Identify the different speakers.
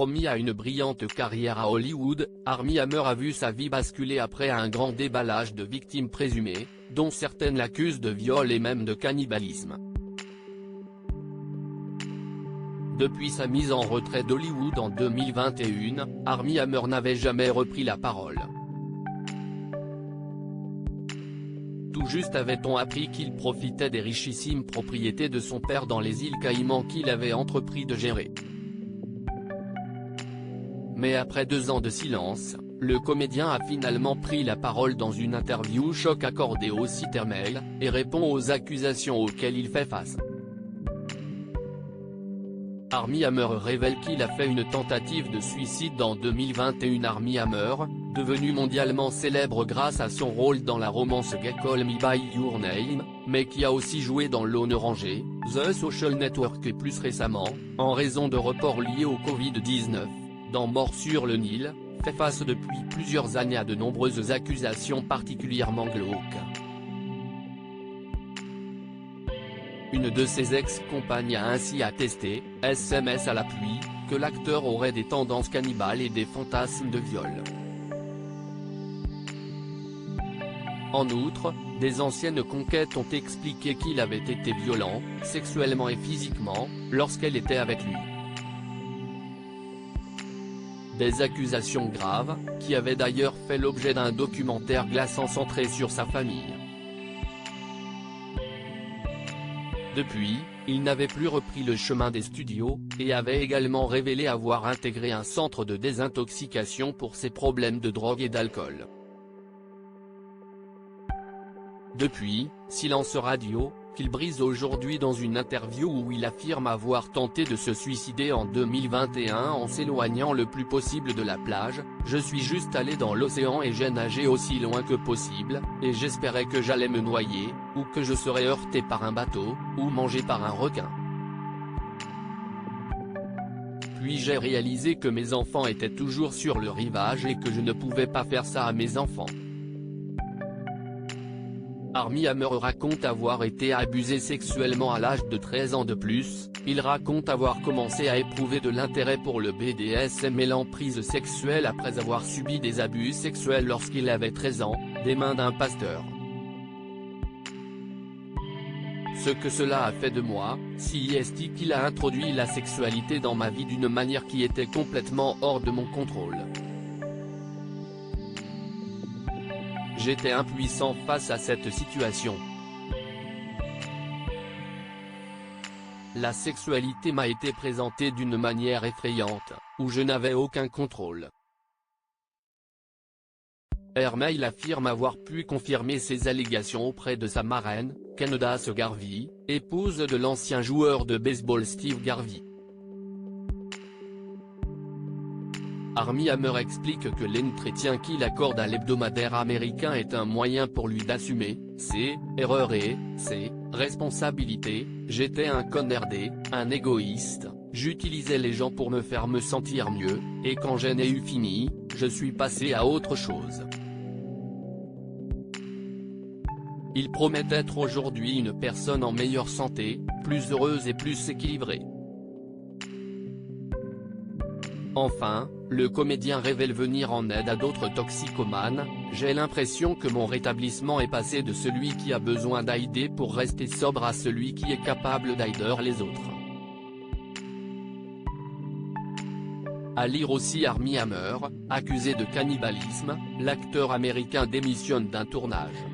Speaker 1: promis à une brillante carrière à Hollywood, Armie Hammer a vu sa vie basculer après un grand déballage de victimes présumées, dont certaines l'accusent de viol et même de cannibalisme. Depuis sa mise en retrait d'Hollywood en 2021, Armie Hammer n'avait jamais repris la parole. Tout juste avait-on appris qu'il profitait des richissimes propriétés de son père dans les îles Caïmans qu'il avait entrepris de gérer. Mais après 2 ans de silence, le comédien a finalement pris la parole dans une interview choc accordée au Citermail, et répond aux accusations auxquelles il fait face. Armie Hammer révèle qu'il a fait une tentative de suicide en 2021. Armie Hammer, devenu mondialement célèbre grâce à son rôle dans la romance Gay Call Me By Your Name, mais qui a aussi joué dans Lone Ranger, The Social Network et plus récemment, en raison de reports liés au Covid-19, dans Mort sur le Nil, fait face depuis plusieurs années à de nombreuses accusations particulièrement glauques. Une de ses ex-compagnes a ainsi attesté, SMS à l'appui, que l'acteur aurait des tendances cannibales et des fantasmes de viol. En outre, des anciennes conquêtes ont expliqué qu'il avait été violent, sexuellement et physiquement, lorsqu'elle était avec lui. Des accusations graves, qui avaient d'ailleurs fait l'objet d'un documentaire glaçant centré sur sa famille. Depuis, il n'avait plus repris le chemin des studios, et avait également révélé avoir intégré un centre de désintoxication pour ses problèmes de drogue et d'alcool. Depuis, silence radio, qu'il brise aujourd'hui dans une interview où il affirme avoir tenté de se suicider en 2021 en s'éloignant le plus possible de la plage. Je suis juste allé dans l'océan et j'ai nagé aussi loin que possible, et j'espérais que j'allais me noyer, ou que je serais heurté par un bateau, ou mangé par un requin. Puis j'ai réalisé que mes enfants étaient toujours sur le rivage et que je ne pouvais pas faire ça à mes enfants. Armie Hammer raconte avoir été abusé sexuellement à l'âge de 13 ans. De plus, il raconte avoir commencé à éprouver de l'intérêt pour le BDSM et l'emprise sexuelle après avoir subi des abus sexuels lorsqu'il avait 13 ans, des mains d'un pasteur. Ce que cela a fait de moi, si est qu'il a introduit la sexualité dans ma vie d'une manière qui était complètement hors de mon contrôle. J'étais impuissant face à cette situation. La sexualité m'a été présentée d'une manière effrayante, où je n'avais aucun contrôle. Citermail affirme avoir pu confirmer ces allégations auprès de sa marraine, Candace Garvey, épouse de l'ancien joueur de baseball Steve Garvey. Armie Hammer explique que l'entretien qu'il accorde à l'hebdomadaire américain est un moyen pour lui d'assumer ses erreurs et ses responsabilités. J'étais un connardé, un égoïste, j'utilisais les gens pour me faire me sentir mieux, et quand j'en ai eu fini, je suis passé à autre chose. Il promet d'être aujourd'hui une personne en meilleure santé, plus heureuse et plus équilibrée. Enfin, le comédien révèle venir en aide à d'autres toxicomanes. J'ai l'impression que mon rétablissement est passé de celui qui a besoin d'aider pour rester sobre à celui qui est capable d'aider les autres. À lire aussi Armie Hammer, accusé de cannibalisme, l'acteur américain démissionne d'un tournage.